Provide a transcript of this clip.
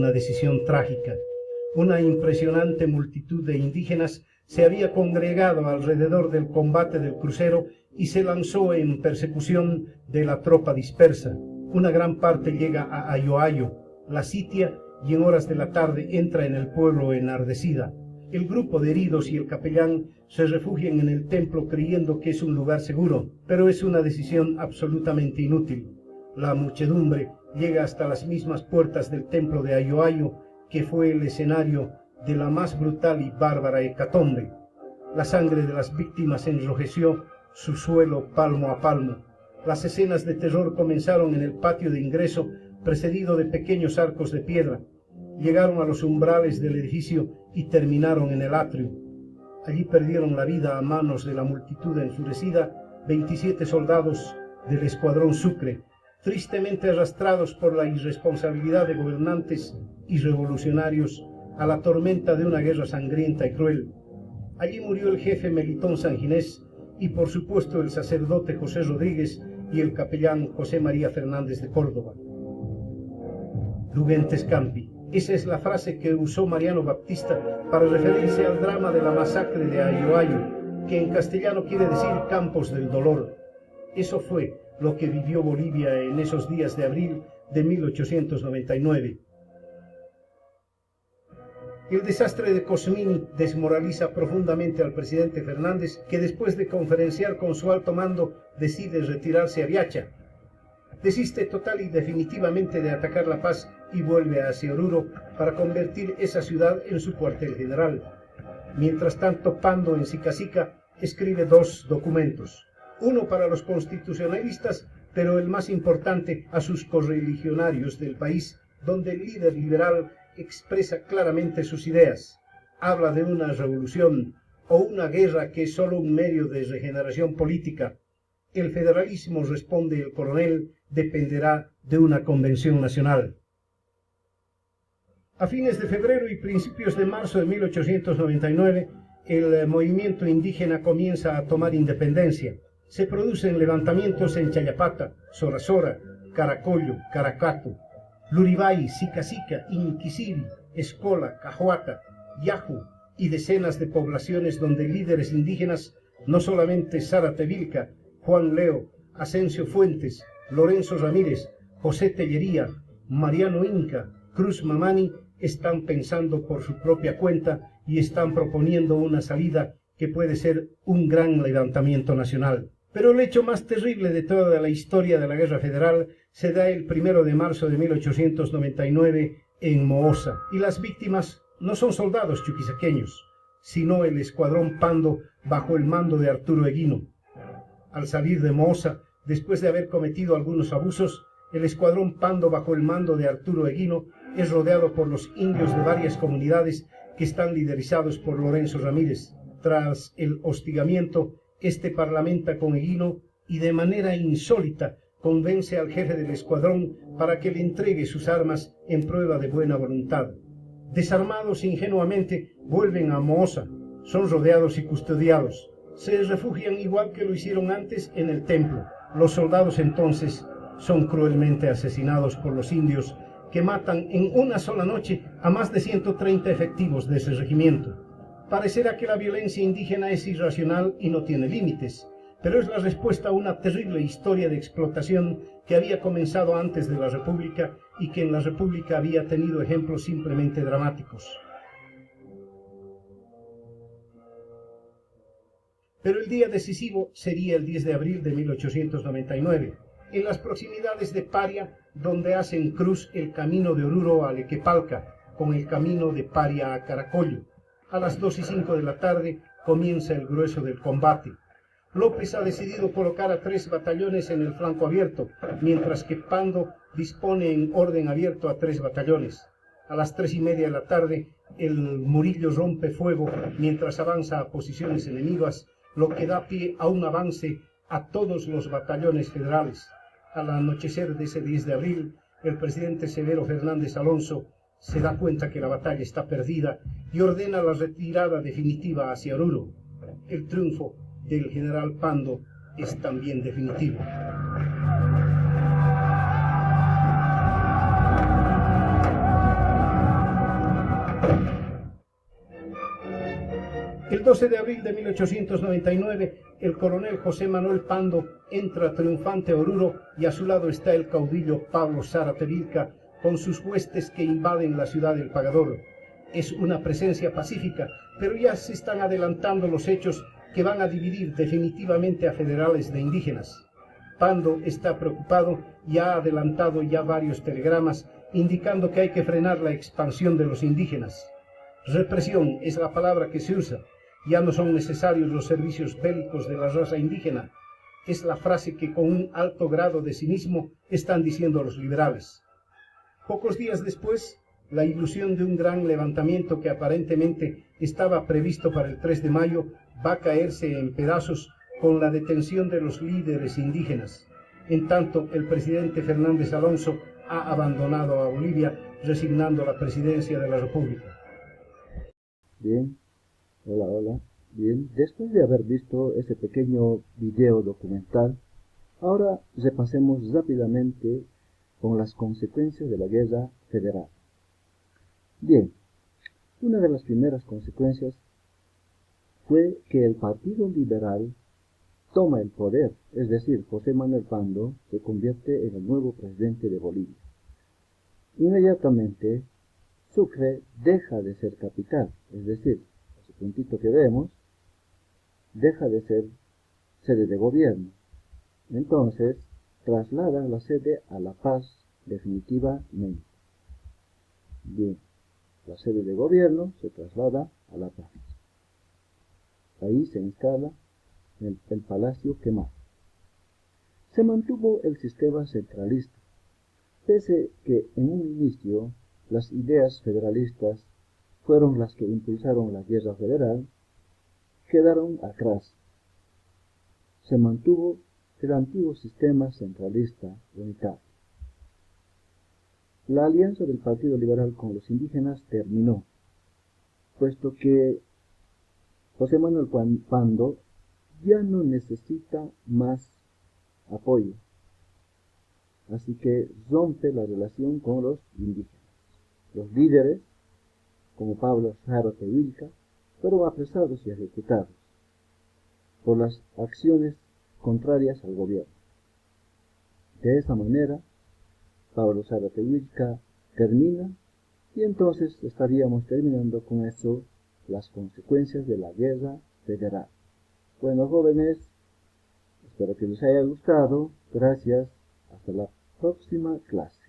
una decisión trágica. Una impresionante multitud de indígenas se había congregado alrededor del combate del crucero y se lanzó en persecución de la tropa dispersa. Una gran parte llega a Ayoayo, la sitia y en horas de la tarde entra en el pueblo enardecida. El grupo de heridos y el capellán se refugian en el templo creyendo que es un lugar seguro, pero es una decisión absolutamente inútil. La muchedumbre llega hasta las mismas puertas del templo de Ayoayo, que fue el escenario de la más brutal y bárbara hecatombe. La sangre de las víctimas enrojeció su suelo palmo a palmo. Las escenas de terror comenzaron en el patio de ingreso, precedido de pequeños arcos de piedra. Llegaron a los umbrales del edificio y terminaron en el atrio. Allí perdieron la vida a manos de la multitud enfurecida 27 soldados del escuadrón Sucre, tristemente arrastrados por la irresponsabilidad de gobernantes y revolucionarios a la tormenta de una guerra sangrienta y cruel. Allí murió el jefe Melitón Sanginés y por supuesto el sacerdote José Rodríguez y el capellán José María Fernández de Córdoba. Ludentes Campi. Esa es la frase que usó Mariano Baptista para referirse al drama de la masacre de Ayoayo, que en castellano quiere decir campos del dolor. Eso fue lo que vivió Bolivia en esos días de abril de 1899. El desastre de Cosmini desmoraliza profundamente al presidente Fernández, que después de conferenciar con su alto mando decide retirarse a Riacha. Desiste total y definitivamente de atacar La Paz y vuelve hacia Oruro para convertir esa ciudad en su cuartel general. Mientras tanto, Pando en Sicacica escribe 2 documentos. Uno para los constitucionalistas, pero el más importante a sus correligionarios del país, donde el líder liberal expresa claramente sus ideas. Habla de una revolución o una guerra que es solo un medio de regeneración política. El federalismo, responde el coronel, dependerá de una convención nacional. A fines de febrero y principios de marzo de 1899, el movimiento indígena comienza a tomar independencia. Se producen levantamientos en Chayapata, Sorasora, Caracollo, Caracato, Luribay, Sicacica, Inquisibi, Escola, Cajuata, Yaju y decenas de poblaciones donde líderes indígenas, no solamente Zárate Vilca, Juan Leo, Asensio Fuentes, Lorenzo Ramírez, José Tellería, Mariano Inca, Cruz Mamani, están pensando por su propia cuenta y están proponiendo una salida que puede ser un gran levantamiento nacional. Pero el hecho más terrible de toda la historia de la Guerra Federal se da el 1 de marzo de 1899 en Moosa, y las víctimas no son soldados chuquisaqueños, sino el escuadrón Pando bajo el mando de Arturo Eguino. Al salir de Moosa, después de haber cometido algunos abusos, el escuadrón Pando bajo el mando de Arturo Eguino es rodeado por los indios de varias comunidades que están liderizados por Lorenzo Ramírez. Tras el hostigamiento, este parlamenta con Eguino y de manera insólita convence al jefe del escuadrón para que le entregue sus armas en prueba de buena voluntad. Desarmados ingenuamente, vuelven a Moosa, son rodeados y custodiados. Se refugian igual que lo hicieron antes en el templo. Los soldados entonces son cruelmente asesinados por los indios, que matan en una sola noche a más de 130 efectivos de ese regimiento. Parecerá que la violencia indígena es irracional y no tiene límites, pero es la respuesta a una terrible historia de explotación que había comenzado antes de la República y que en la República había tenido ejemplos simplemente dramáticos. Pero el día decisivo sería el 10 de abril de 1899, en las proximidades de Paria, donde hacen cruz el camino de Oruro a Lequepalca, con el camino de Paria a Caracollo. A las 2:05 de la tarde comienza el grueso del combate. López ha decidido colocar a 3 batallones en el flanco abierto, mientras que Pando dispone en orden abierto a 3 batallones. A las 3:30 de la tarde, el Murillo rompe fuego mientras avanza a posiciones enemigas, lo que da pie a un avance a todos los batallones federales. Al anochecer de ese 10 de abril, el presidente Severo Fernández Alonso se da cuenta que la batalla está perdida y ordena la retirada definitiva hacia Oruro. El triunfo del general Pando es también definitivo. El 12 de abril de 1899, el coronel José Manuel Pando entra triunfante a Oruro y a su lado está el caudillo Pablo Zárate Vilca con sus huestes que invaden la ciudad del Pagador. Es una presencia pacífica, pero ya se están adelantando los hechos que van a dividir definitivamente a federales de indígenas. Pando está preocupado y ha adelantado ya varios telegramas indicando que hay que frenar la expansión de los indígenas. Represión es la palabra que se usa. Ya no son necesarios los servicios bélicos de la raza indígena. Es la frase que con un alto grado de cinismo están diciendo los liberales. Pocos días después, la ilusión de un gran levantamiento que aparentemente estaba previsto para el 3 de mayo va a caerse en pedazos con la detención de los líderes indígenas. En tanto, el presidente Fernández Alonso ha abandonado a Bolivia, resignando la presidencia de la República. Bien, hola. Bien, después de haber visto ese pequeño video documental, ahora repasemos rápidamente con las consecuencias de la guerra federal. Bien, una de las primeras consecuencias fue que el Partido Liberal toma el poder, es decir, José Manuel Pando se convierte en el nuevo presidente de Bolivia. Inmediatamente, Sucre deja de ser capital, es decir, ese puntito que vemos, deja de ser sede de gobierno. Entonces, trasladan la sede a La Paz definitivamente. Bien, la sede de gobierno se traslada a La Paz. Ahí se instala el Palacio Quemado. Se mantuvo el sistema centralista, pese que en un inicio las ideas federalistas fueron las que impulsaron la guerra federal, quedaron atrás. Se mantuvo el antiguo sistema centralista unitario. La alianza del Partido Liberal con los indígenas terminó, puesto que José Manuel Pando ya no necesita más apoyo, así que rompe la relación con los indígenas. Los líderes, como Pablo Zárate Vilca, fueron apresados y ejecutados por las acciones contrarias al gobierno. De esa manera, Pablo Zárate Vilca termina y entonces estaríamos terminando con eso las consecuencias de la guerra federal. Bueno, jóvenes, espero que les haya gustado. Gracias. Hasta la próxima clase.